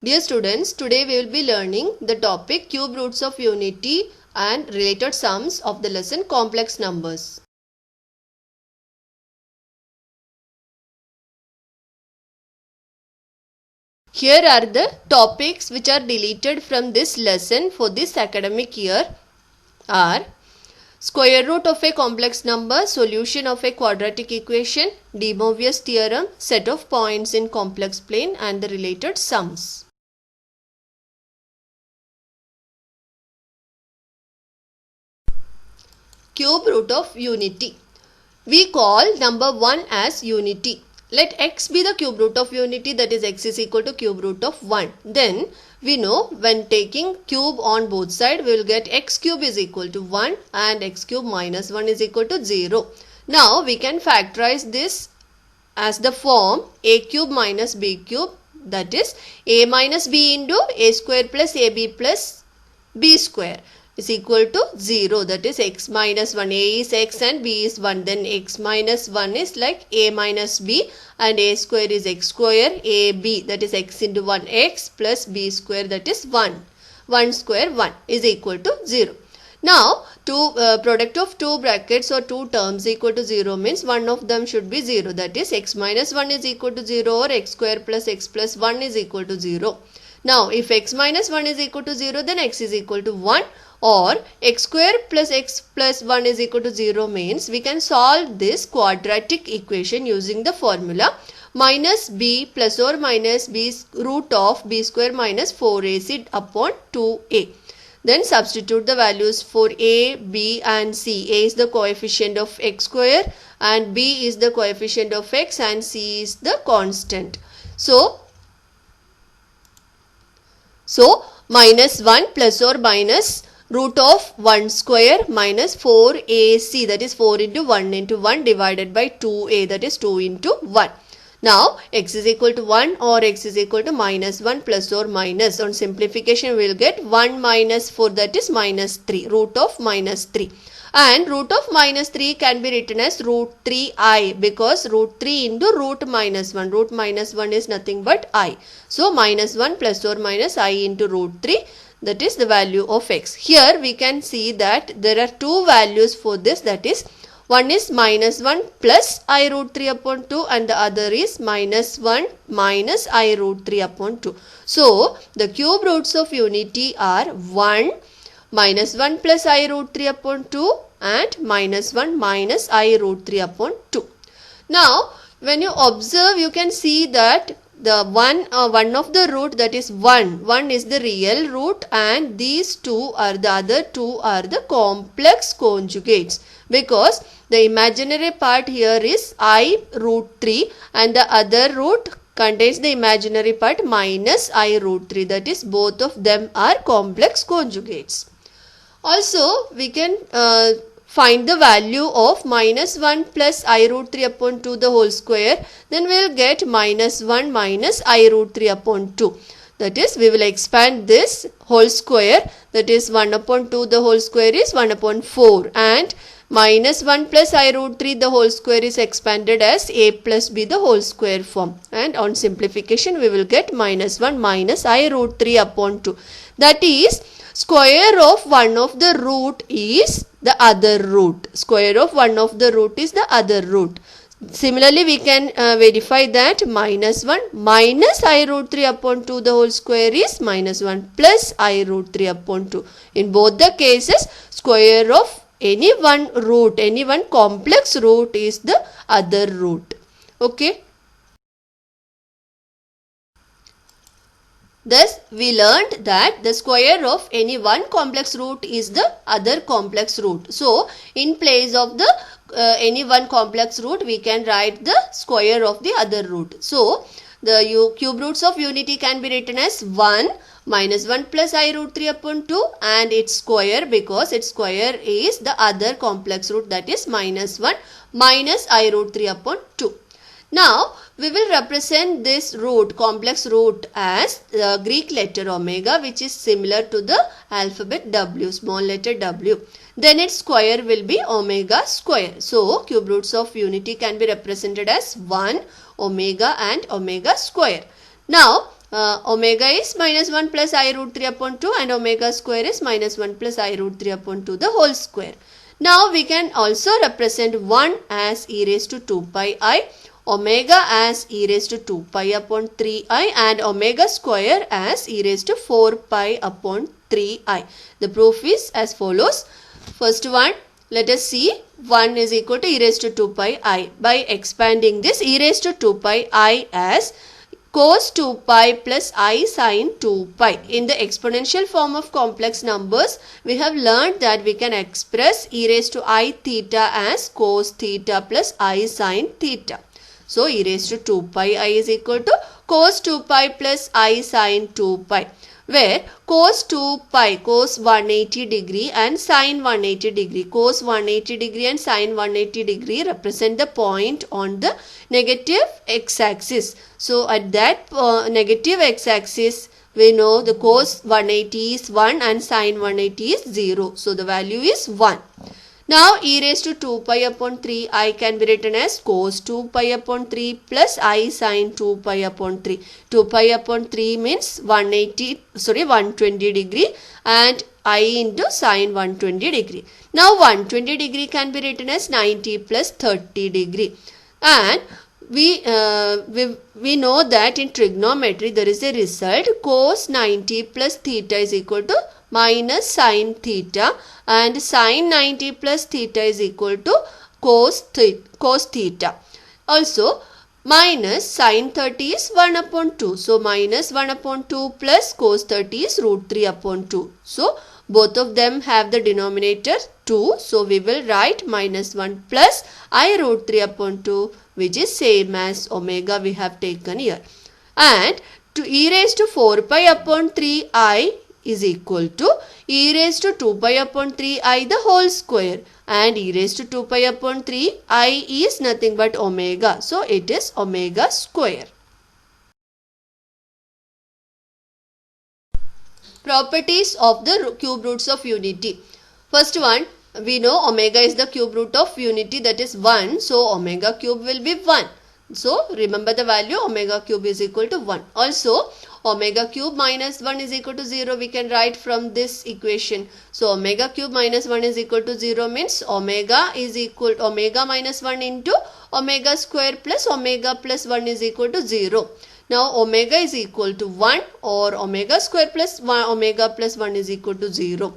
Dear students, today we will be learning the topic cube roots of unity and related sums of the lesson complex numbers. Here are the topics which are deleted from this lesson for this academic year are square root of a complex number, solution of a quadratic equation, De Moivre's theorem, set of points in complex plane and the related sums. Cube root of unity. We call number 1 as unity. Let x be the cube root of unity, that is x is equal to cube root of 1. Then we know when taking cube on both sides, we will get x cube is equal to 1 and x cube minus 1 is equal to 0. Now we can factorize this as the form a cube minus b cube, that is a minus b into a square plus ab plus b square is equal to 0, that is x minus 1. A is x and b is 1, then x minus 1 is like a minus b and a square is x square, ab that is x into 1 x plus b square that is 1. 1 square 1 is equal to 0. Now product of two brackets or two terms equal to 0 means one of them should be 0, that is x minus 1 is equal to 0 or x square plus x plus 1 is equal to 0. Now if x minus 1 is equal to 0, then x is equal to 1, or x square plus x plus 1 is equal to 0 means we can solve this quadratic equation using the formula minus b plus or minus b root of b square minus 4ac upon 2a. Then substitute the values for a, b and c. A is the coefficient of x square and b is the coefficient of x and c is the constant. So minus 1 plus or minus root of 1 square minus 4ac, that is 4 into 1 into 1 divided by 2a, that is 2 into 1. Now x is equal to 1 or x is equal to minus 1 plus or minus. On simplification we will get 1 minus 4, that is minus 3, root of minus 3. And root of minus 3 can be written as root 3i, because root 3 into root minus 1. Root minus 1 is nothing but I. So minus 1 plus or minus I into root 3, that is the value of x. Here we can see that there are two values for this, that is one is minus 1 plus I root 3 upon 2 and the other is minus 1 minus I root 3 upon 2. So the cube roots of unity are 1, minus 1 plus I root 3 upon 2 and minus 1 minus I root 3 upon 2. Now when you observe, you can see that the one of the root, that is 1 is the real root and these two are the other two are the complex conjugates, because the imaginary part here is I root 3 and the other root contains the imaginary part minus I root 3, that is both of them are complex conjugates. Also we can find the value of minus 1 plus I root 3 upon 2 the whole square, then we will get minus 1 minus I root 3 upon 2. That is, we will expand this whole square, that is 1 upon 2 the whole square is 1 upon 4, and minus 1 plus I root 3 the whole square is expanded as a plus b the whole square form, and on simplification we will get minus 1 minus I root 3 upon 2. That is, square of one of the root is the other root. Square of one of the root is the other root. Similarly, we can verify that minus 1 minus I root 3 upon 2 the whole square is minus 1 plus I root 3 upon 2. In both the cases, square of any one root, any one complex root is the other root. Okay. Thus, we learned that the square of any one complex root is the other complex root. So, in place of the any one complex root, we can write the square of the other root. So, the cube roots of unity can be written as 1 minus 1 plus I root 3 upon 2 and its square, because its square is the other complex root, that is minus 1 minus I root 3 upon 2. Now, we will represent this root, complex root, as the Greek letter omega, which is similar to the alphabet W, small letter w. Then its square will be omega square. So, cube roots of unity can be represented as 1, omega and omega square. Now, omega is minus 1 plus I root 3 upon 2 and omega square is minus 1 plus I root 3 upon 2 the whole square. Now we can also represent 1 as e raised to 2 pi I, omega as e raised to 2 pi upon 3I and omega square as e raised to 4 pi upon 3I. The proof is as follows. First one, let us see 1 is equal to e raised to 2 pi I. By expanding this e raised to 2 pi I as cos 2 pi plus I sin 2 pi. In the exponential form of complex numbers, we have learned that we can express e raised to I theta as cos theta plus I sin theta. So, e raised to 2 pi I is equal to cos 2 pi plus I sin 2 pi, where cos 2 pi, cos 180 degree and sin 180 degree, cos 180 degree and sin 180 degree represent the point on the negative x-axis. So, at that negative x-axis, we know the cos 180 is 1 and sin 180 is 0. So, the value is 1. Now, e raised to 2 pi upon 3 I can be written as cos 2 pi upon 3 plus I sin 2 pi upon 3. 2 pi upon 3 means 120 degree and I into sin 120 degree. Now, 120 degree can be written as 90 plus 30 degree. And we know that in trigonometry there is a result cos 90 plus theta is equal to minus sin theta and sin 90 plus theta is equal to cos theta. Also minus sin 30 is 1 upon 2. So minus 1 upon 2 plus cos 30 is root 3 upon 2. So both of them have the denominator 2. So we will write minus 1 plus I root 3 upon 2, which is same as omega we have taken here. And to e raised to 4 pi upon 3I is equal to e raised to 2 pi upon 3I the whole square, and e raised to 2 pi upon 3I is nothing but omega. So it is omega square. Properties of the cube roots of unity. First one, we know omega is the cube root of unity, that is 1. So omega cube will be 1. So remember the value omega cube is equal to 1. Also omega cube minus 1 is equal to 0 we can write from this equation. So omega cube minus 1 is equal to 0 means omega is equal to omega minus 1 into omega square plus omega plus 1 is equal to 0. Now omega is equal to 1 or omega square plus 1 omega plus 1 is equal to 0.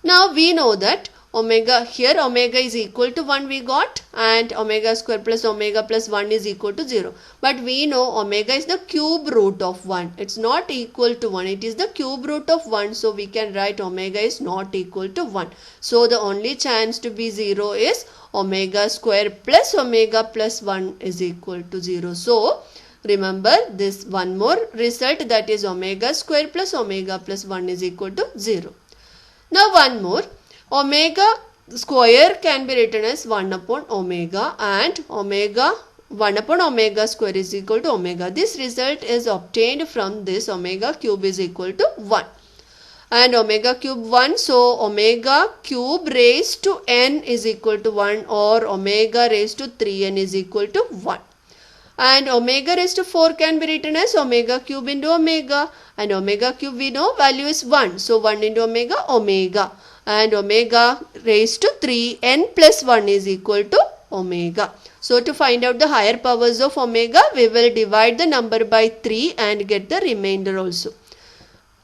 Now we know that omega, here omega is equal to 1 we got, and omega square plus omega plus 1 is equal to 0. But we know omega is the cube root of 1. It's not equal to 1. It is the cube root of 1. So we can write omega is not equal to 1. So the only chance to be 0 is omega square plus omega plus 1 is equal to 0. So remember this one more result, that is omega square plus omega plus 1 is equal to 0. Now one more. Omega square can be written as 1 upon omega, and omega 1 upon omega square is equal to omega. This result is obtained from this omega cube is equal to 1. And omega cube 1, so omega cube raised to n is equal to 1 or omega raised to 3n is equal to 1. And omega raised to 4 can be written as omega cube into omega, and omega cube we know value is 1. So 1 into omega, and omega raised to 3n plus 1 is equal to omega. So to find out the higher powers of omega, we will divide the number by 3 and get the remainder also.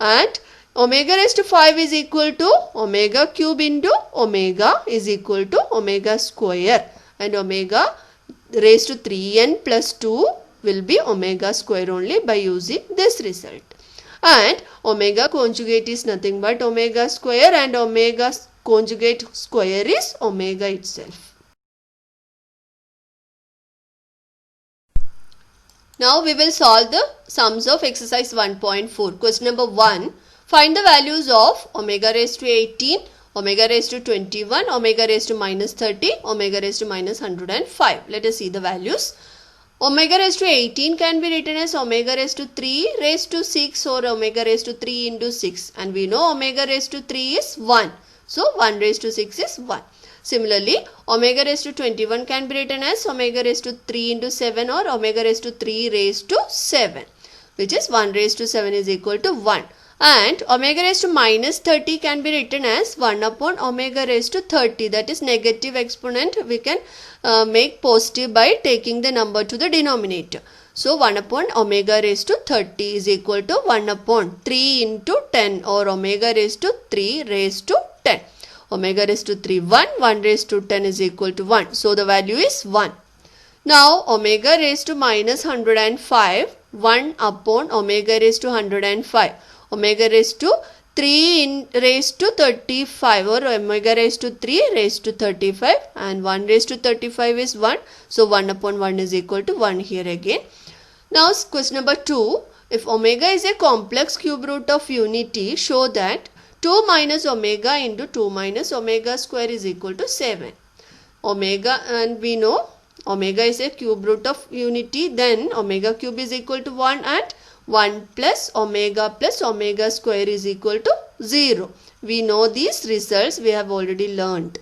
And omega raised to 5 is equal to omega cube into omega is equal to omega square, and omega raised to 3n plus 2 will be omega square only by using this result. And omega conjugate is nothing but omega square, and omega conjugate square is omega itself. Now we will solve the sums of exercise 1.4. Question number 1. Find the values of omega raised to 18, omega raised to 21, omega raised to minus 30, omega raised to minus 105. Let us see the values. Omega raised to 18 can be written as omega raised to 3 raised to 6 or omega raised to 3 into 6. And we know omega raised to 3 is 1. So 1 raised to 6 is 1. Similarly, omega raised to 21 can be written as omega raised to 3 into 7 or omega raised to 3 raised to 7. which is 1 raised to 7 is equal to 1. And omega raised to minus 30 can be written as 1 upon omega raised to 30. That is negative exponent we can make positive by taking the number to the denominator. So 1 upon omega raised to 30 is equal to 1 upon 3 into 10 or omega raised to 3 raised to 10. Omega raised to 3 1, 1 raised to 10 is equal to 1. So the value is 1. Now omega raised to minus 105, 1 upon omega raised to 105. Omega raised to 3 raised to 35 or omega raised to 3 raised to 35 and 1 raised to 35 is 1. So 1 upon 1 is equal to 1 here again. Now question number 2. If omega is a complex cube root of unity, show that 2 minus omega into 2 minus omega square is equal to 7. Omega, and we know omega is a cube root of unity, then omega cube is equal to 1 and 1 plus omega square is equal to 0. We know these results, we have already learned.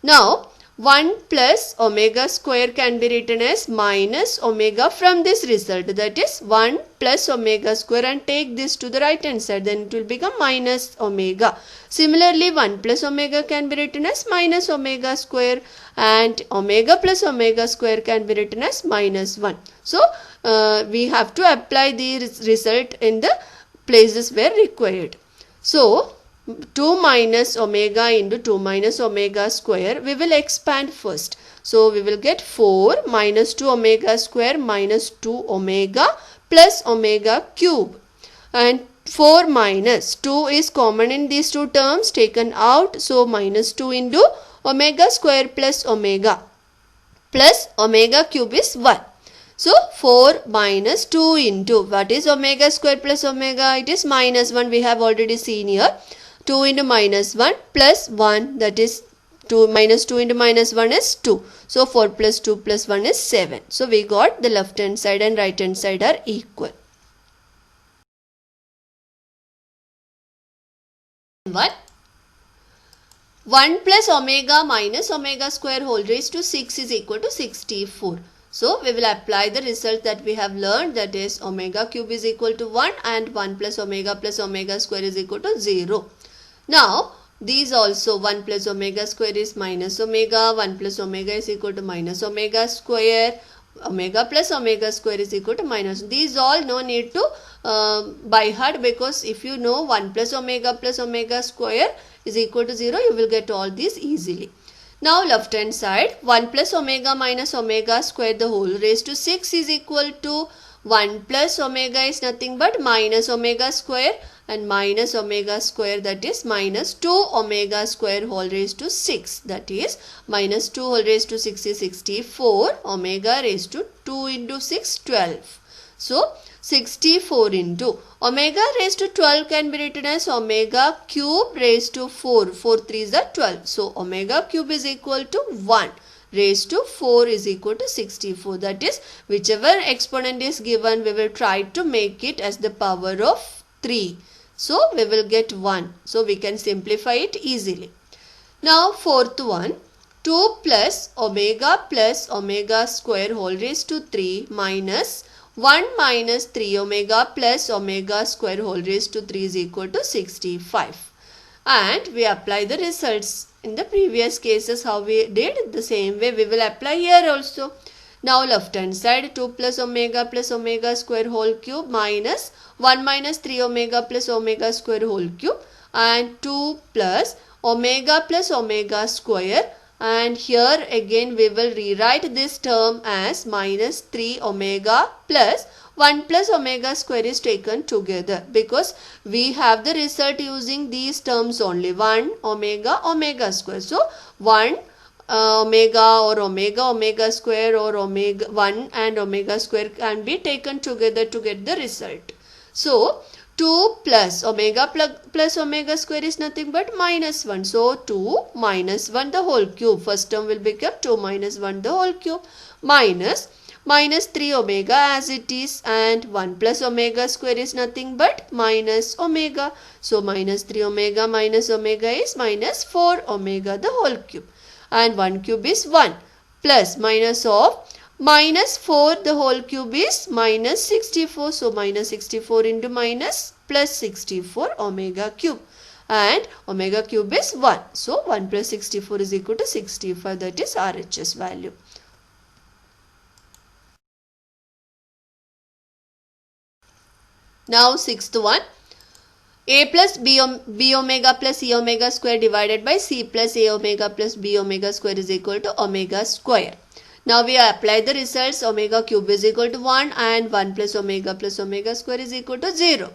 Now 1 plus omega square can be written as minus omega from this result, that is 1 plus omega square, and take this to the right hand side, then it will become minus omega. Similarly 1 plus omega can be written as minus omega square and omega plus omega square can be written as minus 1. So we have to apply the result in the places where required. So 2 minus omega into 2 minus omega square, we will expand first. So we will get 4 minus 2 omega square minus 2 omega plus omega cube. And 4 minus 2 is common in these two terms, taken out. So minus 2 into omega square plus omega cube is 1. So 4 minus 2 into, what is omega square plus omega? It is minus 1, we have already seen here. 2 into minus 1 plus 1, that is 2 minus 2 into minus 1 is 2. So 4 plus 2 plus 1 is 7. So we got the left hand side and right hand side are equal. 1 plus omega minus omega square whole raised to 6 is equal to 64. So we will apply the result that we have learned, that is omega cube is equal to 1 and 1 plus omega square is equal to 0. Now these also 1 plus omega square is minus omega, 1 plus omega is equal to minus omega square, omega plus omega square is equal to minus. These all no need to by heart, because if you know 1 plus omega square is equal to 0, you will get all these easily. Now left hand side, 1 plus omega minus omega square the whole raised to 6 is equal to 1 plus omega is nothing but minus omega square, and minus omega square, that is minus 2 omega square whole raised to 6, that is minus 2 whole raised to 6 is 64, omega raised to 2 into 6 12. So 64 into omega raised to 12 can be written as omega cube raised to 4, 4 3s are 12. So omega cube is equal to 1 raised to 4 is equal to 64. That is, whichever exponent is given, we will try to make it as the power of 3. So we will get 1. So we can simplify it easily. Now fourth one, 2 plus omega square whole raised to 3 minus 1 minus 3 omega plus omega square whole raised to 3 is equal to 65. And we apply the results in the previous cases how we did, the same way we will apply here also. Now left hand side, 2 plus omega square whole cube minus 1 minus 3 omega plus omega square whole cube, and 2 plus omega square, and here again we will rewrite this term as minus 3 omega plus 1 plus omega square is taken together, because we have the result using these terms only, 1 omega square. So 1 omega or omega square or omega 1 and omega square can be taken together to get the result. So 2 plus omega plus omega square is nothing but minus 1. So 2 minus 1 the whole cube. First term will become 2 minus 1 the whole cube minus 3 omega as it is, and 1 plus omega square is nothing but minus omega. So minus 3 omega minus omega is minus 4 omega the whole cube, and 1 cube is 1 plus minus of Minus 4 the whole cube is minus 64. So minus 64 into minus plus 64 omega cube. And omega cube is 1. So 1 plus 64 is equal to 65. That is RHS value. Now sixth one. A plus B omega plus E omega square divided by C plus A omega plus B omega square is equal to omega square. Now we apply the results. Omega cube is equal to 1 and 1 plus omega square is equal to 0.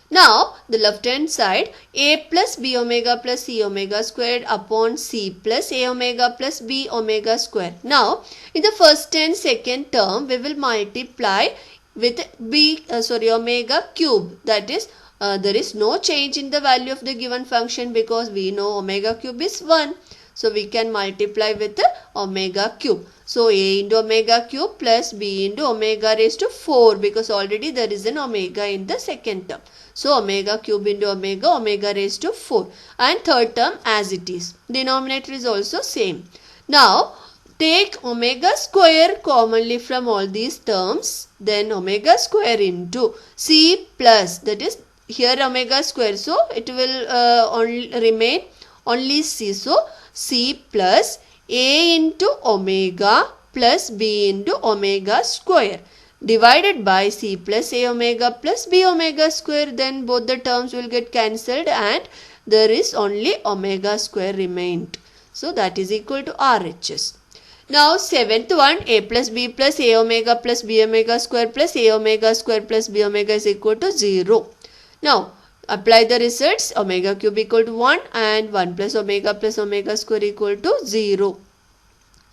Now the left hand side, A plus B omega plus C omega squared upon C plus A omega plus B omega square. Now in the first and second term we will multiply with omega cube, that is there is no change in the value of the given function because we know omega cube is 1. So we can multiply with the omega cube. So A into omega cube plus B into omega raised to 4 because already there is an omega in the second term. So omega cube into omega raised to 4. And third term as it is. Denominator is also same. Now take omega square commonly from all these terms. Then omega square into C plus, that is here omega square, so it will remain only C. So C plus A into omega plus B into omega square divided by C plus A omega plus B omega square. Then both the terms will get cancelled and there is only omega square remained. So that is equal to RHS. Now seventh one, A plus B plus A omega plus B omega square plus A omega square plus B omega is equal to 0. Now apply the results. Omega cube equal to 1 and 1 plus omega square equal to 0.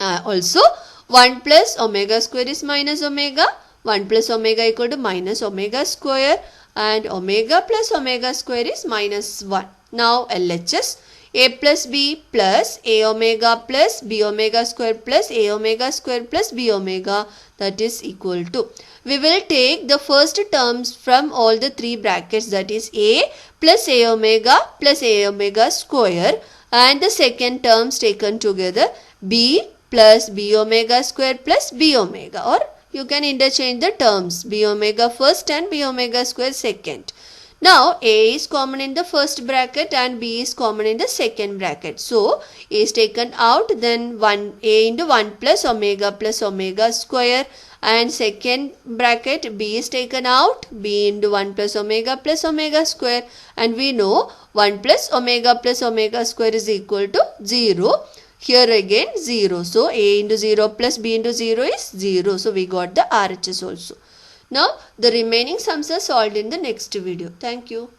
Also 1 plus omega square is minus omega. 1 plus omega equal to minus omega square and omega plus omega square is minus 1. Now LHS. A plus B plus A omega plus B omega square plus A omega square plus B omega, that is equal to. We will take the first terms from all the three brackets, that is A plus A omega square, and the second terms taken together B plus B omega square plus B omega, or you can interchange the terms B omega first and B omega square second. Now A is common in the first bracket and B is common in the second bracket. So A is taken out, then A into 1 plus omega square, and second bracket B is taken out, B into 1 plus omega square, and we know 1 plus omega square is equal to 0. Here again 0. So A into 0 plus B into 0 is 0. So we got the RHS also. Now the remaining sums are solved in the next video. Thank you.